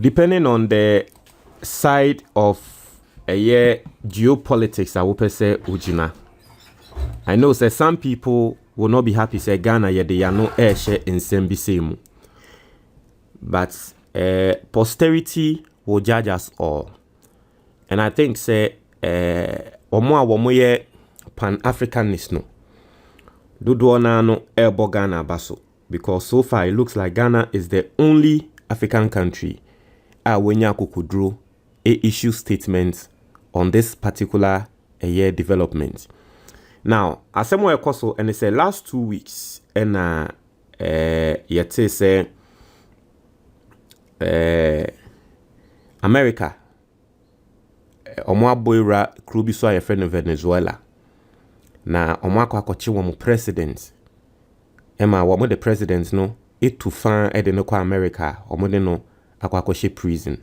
depending on the side of geopolitics, I will say ujina. I know say some people will not be happy say Ghana ye they are no air share in same. But posterity will judge us all. And I think say omo ye pan-Africanist no. Dodo na no elbow Ghana baso. Because so far it looks like Ghana is the only African country wenya kukudro issue statements on this particular year development. Now, as someone also and it's the last 2 weeks and yet say America omwa boyra krubi so ya friend Venezuela na omwa kwa kochi wo president ema wo the president no to fan e de no kwa America omo de no akwa kochi prison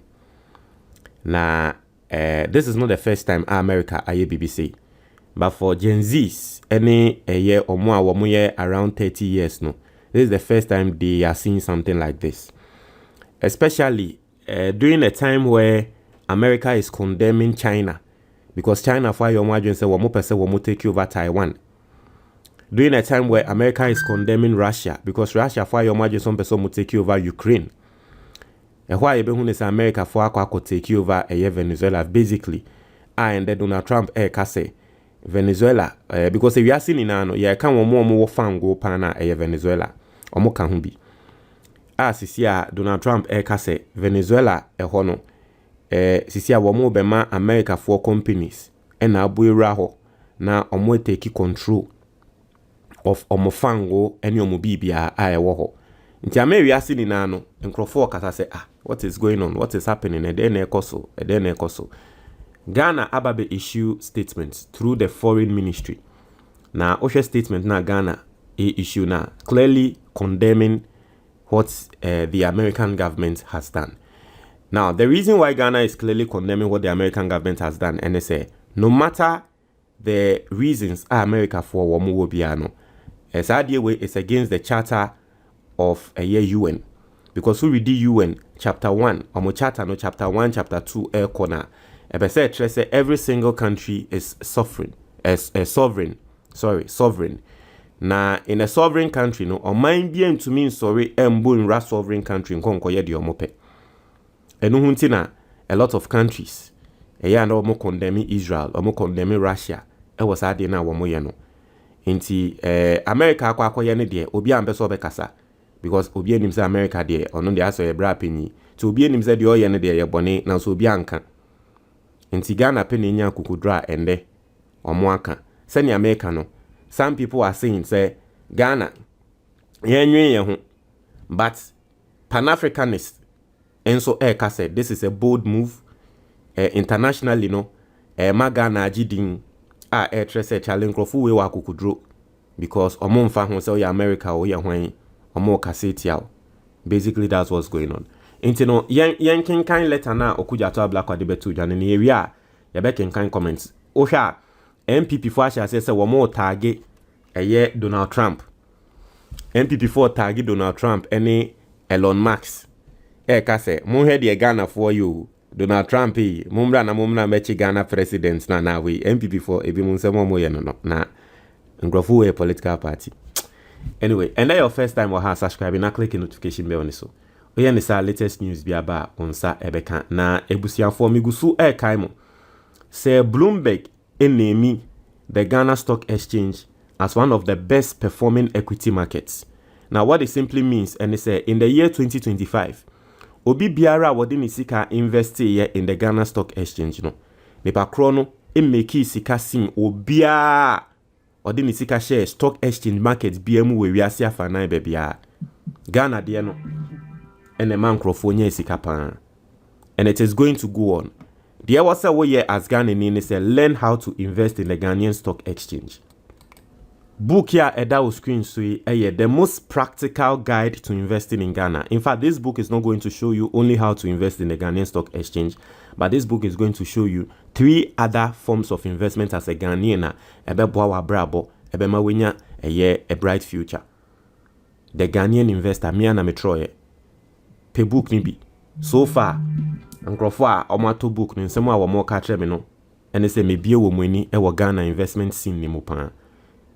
na this is not the first time America aye BBC, but for Gen Zs any a year or more around 30 years no, this is the first time they are seeing something like this, especially during a time where America is condemning China because China for your margin say one person will take over Taiwan. During a time where America is condemning Russia because Russia for your margin some person will take over Ukraine. And why you say America for could take over Venezuela basically. And then Donald Trump say Venezuela because if you are seeing now yeah can more fan go pana Venezuela or more can be. Sisia Donald Trump say Venezuela hono sisia wo bema America for companies and na raho na omo take control of omo fango any omo bibia wo ho. Nti America seeing now no nkrofo kasa say what is going on, what is happening and then ekoso Ghana ababe issue statements through the foreign ministry. Now, Osha statement na Ghana issue na clearly condemning what the American government has done. Now, the reason why Ghana is clearly condemning what the American government has done, and they say no matter the reasons America for Wamu Biano, as way is against the charter of a UN. Because who read the UN chapter 1, or charter no chapter 1, chapter 2, corner. Every single country is sovereign. Sovereign. Now, in a sovereign country, no, or mind being to mean sorry, in ra sovereign country, nkonko di omope. Enu huntina, a lot of countries, no more condemning Israel, or more condemning Russia. Was adi na wamo yeno. Inti America kwa yene die, obi ambeso bekasa. Because obi nimse America die, or non de aso ye bra penyi. To obi nimse di o yene die ye bone, na so obi anka. Inti Ghana pe nya kukudra ende omwaka sani America no. Some people are saying say Ghana yenwe hu, but Pan-Africanist enso ka say this is a bold move internationally no ma Ghana agidin trese challenge krofu we wa kukudro because omo mfa ho say America o ye hwan omo kasetiao. Basically that's what's going on. Inti no yen kenkan letter na Okudzeto black kwa debetu jane ni area ya be kenkan comments ohwa NPP for asha say wo mo tag Donald Trump. NPP for tag Donald Trump any Elon Musk ka say mo he de Ghana for you Donald Trump mumra mechi Ghana president na we NPP for ebi mun se mo ye no na ngrofu we political party. Anyway, and that your first time or subscribe na click the notification bell on so. Oya ni sa latest news bi aba onsa ebeka na ebusiafo migusu kaimo say Bloomberg enemi the Ghana Stock Exchange as one of the best performing equity markets. Now what it simply means and it say in the year 2025 obi biara wodi ni sika invest here in the Ghana Stock Exchange no nipa krono emeki sika sim obia wodi ni sika share stock exchange market biamu we wiase afana bebia Ghana de no and a man crofone sikapa. And it is going to go on. There was a way as Ghanaian say learn how to invest in the Ghanaian Stock Exchange. Book here Edao screen so the most practical guide to investing in Ghana. In fact, this book is not going to show you only how to invest in the Ghanaian Stock Exchange, but this book is going to show you 3 other forms of investment as a Ghanaian. Ebeboa brabo, ebemawenya a bright future. The Ghanaian investor, Miana Metroye. Pe book ni bi so far nkrofo a omato book no nsem a wo mo ka kire me no ene se mebie wo mani e wo Ghana investment scene ni mu pa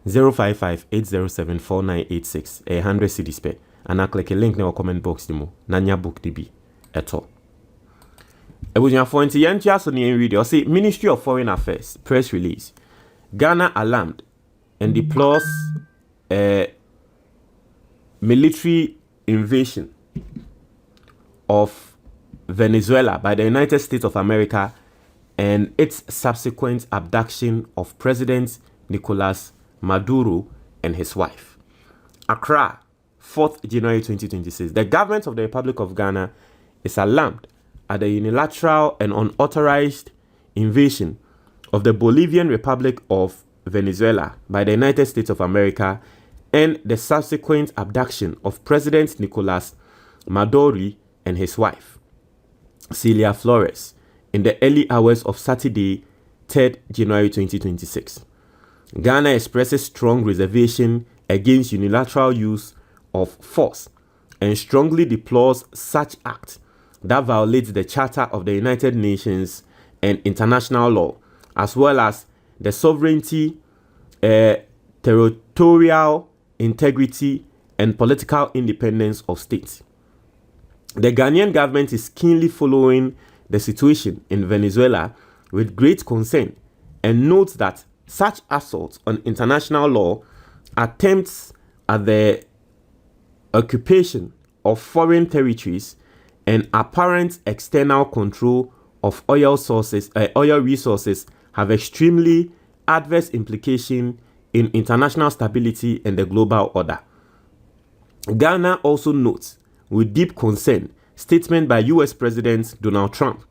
0558074986 100 cedis pe ana click a link na comment box ni mu na nya book dibi eto ebunyafo nti yantia so ne read o say Ministry of Foreign Affairs press release Ghana alarmed and deplores military invasion of Venezuela by the United States of America and its subsequent abduction of President Nicolas Maduro and his wife. Accra, 4th January 2026. The government of the Republic of Ghana is alarmed at the unilateral and unauthorized invasion of the Bolivian Republic of Venezuela by the United States of America and the subsequent abduction of President Nicolas Maduro and his wife, Celia Flores, in the early hours of Saturday, 3rd January 2026. Ghana expresses strong reservation against unilateral use of force and strongly deplores such acts that violates the Charter of the United Nations and international law, as well as the sovereignty, territorial integrity, and political independence of states. The Ghanaian government is keenly following the situation in Venezuela with great concern and notes that such assaults on international law, attempts at the occupation of foreign territories, and apparent external control of oil resources have extremely adverse implications in international stability and the global order. Ghana also notes with deep concern statement by US President Donald Trump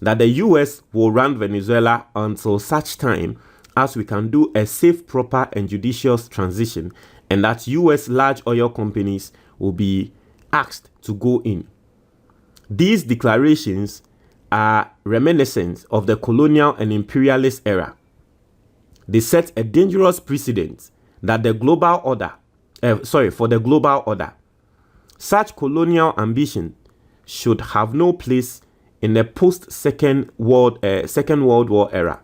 that the US will run Venezuela until such time as we can do a safe, proper, and judicious transition, and that US large oil companies will be asked to go in. These declarations are reminiscent of the colonial and imperialist era. They set a dangerous precedent that the global order, for the global order. Such colonial ambition should have no place in the post-Second World War era.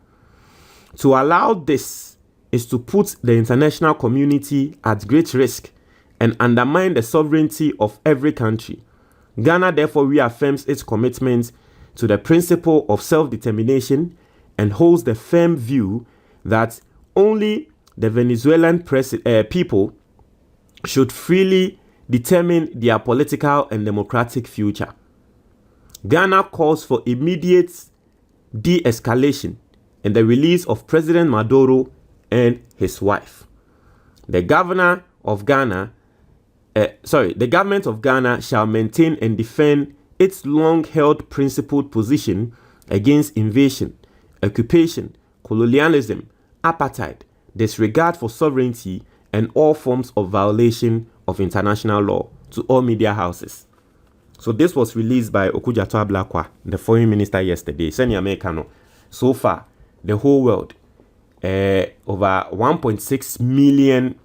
To allow this is to put the international community at great risk and undermine the sovereignty of every country. Ghana therefore reaffirms its commitment to the principle of self-determination and holds the firm view that only the Venezuelan people should freely determine their political and democratic future. Ghana calls for immediate de-escalation and the release of President Maduro and his wife. The government of Ghana shall maintain and defend its long-held principled position against invasion, occupation, colonialism, apartheid, disregard for sovereignty, and all forms of violation of international law to all media houses. So this was released by Okudzeto Ablakwa, the foreign minister, yesterday. So far, the whole world, over 1.6 million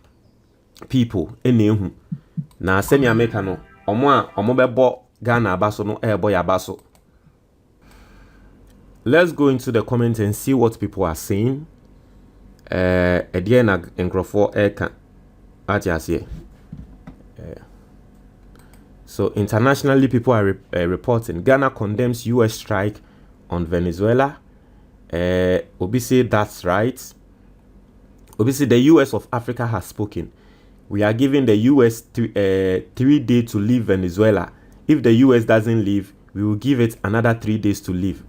people in Nehu. Na seni America no, omo bebo Ghana abaso no ebo yabaso. Let's go into the comments and see what people are saying. Ediye na nkrofo eka ati asiye. So internationally, people are reporting Ghana condemns US strike on Venezuela. Obi say that's right. Obi say the US of Africa has spoken. We are giving the US 3 days to leave Venezuela. If the US doesn't leave, we will give it another 3 days to leave.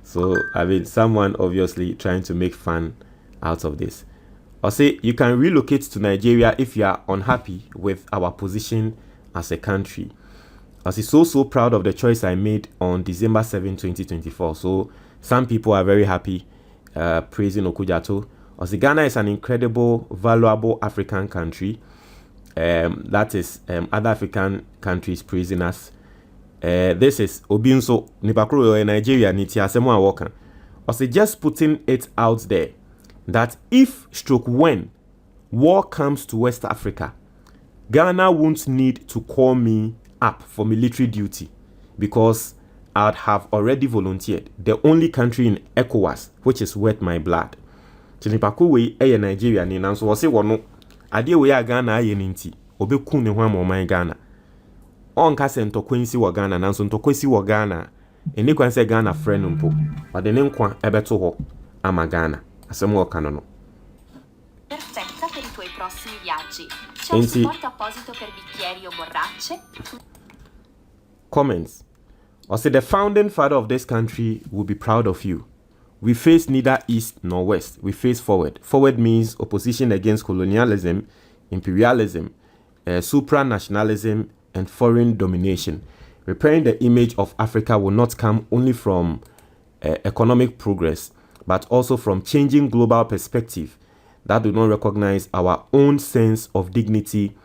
So, I mean, someone obviously trying to make fun out of this. Or say, you can relocate to Nigeria if you are unhappy with our position as a country. I was so proud of the choice I made on December 7, 2024. So, some people are very happy praising Okudzeto. Ghana is an incredible, valuable African country. That is other African countries praising us. This is Obinso Nipakuro in Nigeria. Nitiasemo Awokan. Just putting it out there that if when war comes to West Africa, Ghana won't need to call me up for military duty because I'd have already volunteered. The only country in ECOWAS which is worth my blood. Chinipako we Nigeria ni nanso wo se wono ade we ya Ghana aye ninti obeku ne ho amoma Ghana. Onka se ntokwansi wo Ghana nanso ntokwasi wo Ghana eni kwan se Ghana friend mpo ode ne nkwa ebeto ho ama Ghana asem wo kano no. Perfetta per I tuoi prossimi viaggi. C'è un supporto apposito per bicchieri o borracce. Comments. I say the founding father of this country will be proud of you. We face neither east nor west. We face forward. Forward means opposition against colonialism, imperialism, supranationalism, and foreign domination. Repairing the image of Africa will not come only from economic progress, but also from changing global perspective that do not recognize our own sense of dignity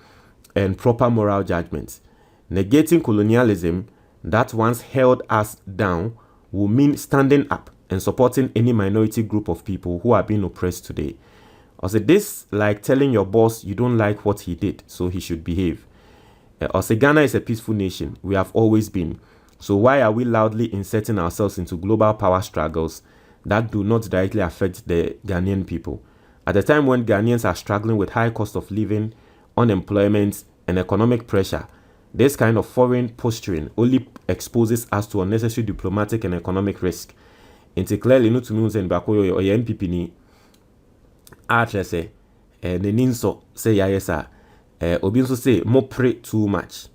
and proper moral judgment. Negating colonialism that once held us down will mean standing up and supporting any minority group of people who are being oppressed today. Also, this like telling your boss you don't like what he did, so he should behave. Also, Ghana is a peaceful nation. We have always been. So why are we loudly inserting ourselves into global power struggles that do not directly affect the Ghanaian people? At a time when Ghanaians are struggling with high cost of living, unemployment, and economic pressure, this kind of foreign posturing only exposes us to unnecessary diplomatic and economic risk. It's clearly not to me saying Bakoyo or NPP ni say the ninso say yesa obinso say mo pray too much.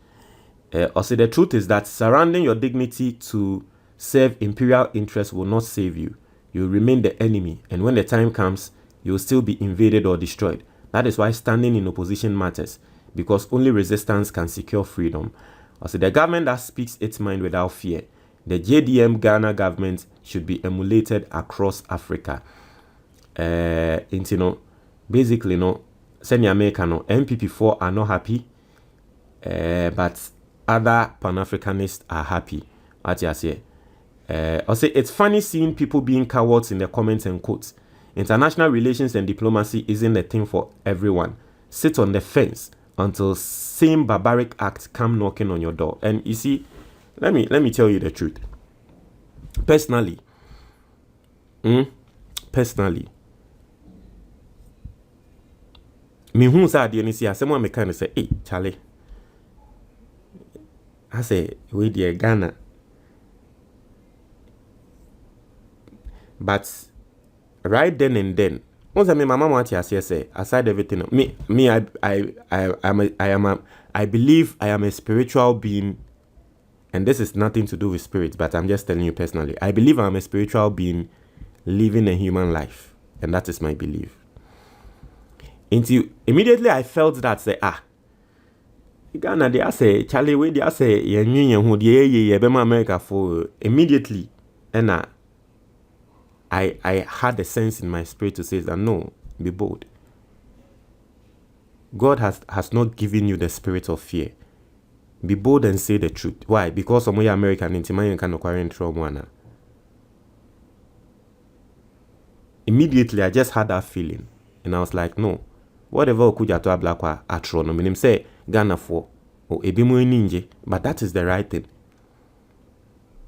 Or say the truth is that surrounding your dignity to serve imperial interests will not save you. You will remain the enemy, and when the time comes, you will still be invaded or destroyed. That is why standing in opposition matters, because only resistance can secure freedom. Also, the government that speaks its mind without fear, the JDM Ghana government, should be emulated across Africa. Basically, Seni America, NPP4 are not happy, but other Pan-Africanists are happy. What you say? Also, it's funny seeing people being cowards in the comments and quotes. International relations and diplomacy isn't a thing for everyone. Sit on the fence until same barbaric acts come knocking on your door. And you see, let me tell you the truth. Personally, me who said the NC, someone may kind of say, hey, Charlie, I say, we dear Ghana. But right then and then, once I mean, my mama say, aside everything, I believe I am a spiritual being, and this is nothing to do with spirit, but I'm just telling you personally. I believe I'm a spiritual being living a human life, and that is my belief. Until immediately I felt that say, Ghana they say Charlie way they say ye America for immediately, and I had a sense in my spirit to say that no, be bold. God has not given you the spirit of fear. Be bold and say the truth. Why? Because some way American intimacy can acquire trauma. Immediately I just had that feeling, and I was like, no, whatever Okudzeto Ablakwa atrono, meaning say Ghana for or ebimu ninje, but that is the right thing.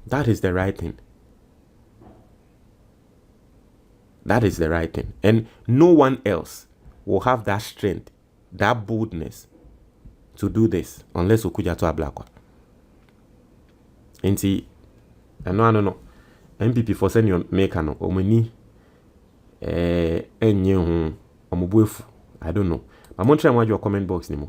That is the right thing. That is the right thing. And no one else will have that strength, that boldness to do this unless Okudzeto Ablakwa. And see, I know. NPP for send your maker no omani enye hu omobuefu. I don't know. I'm going to try and watch your comment box nimo.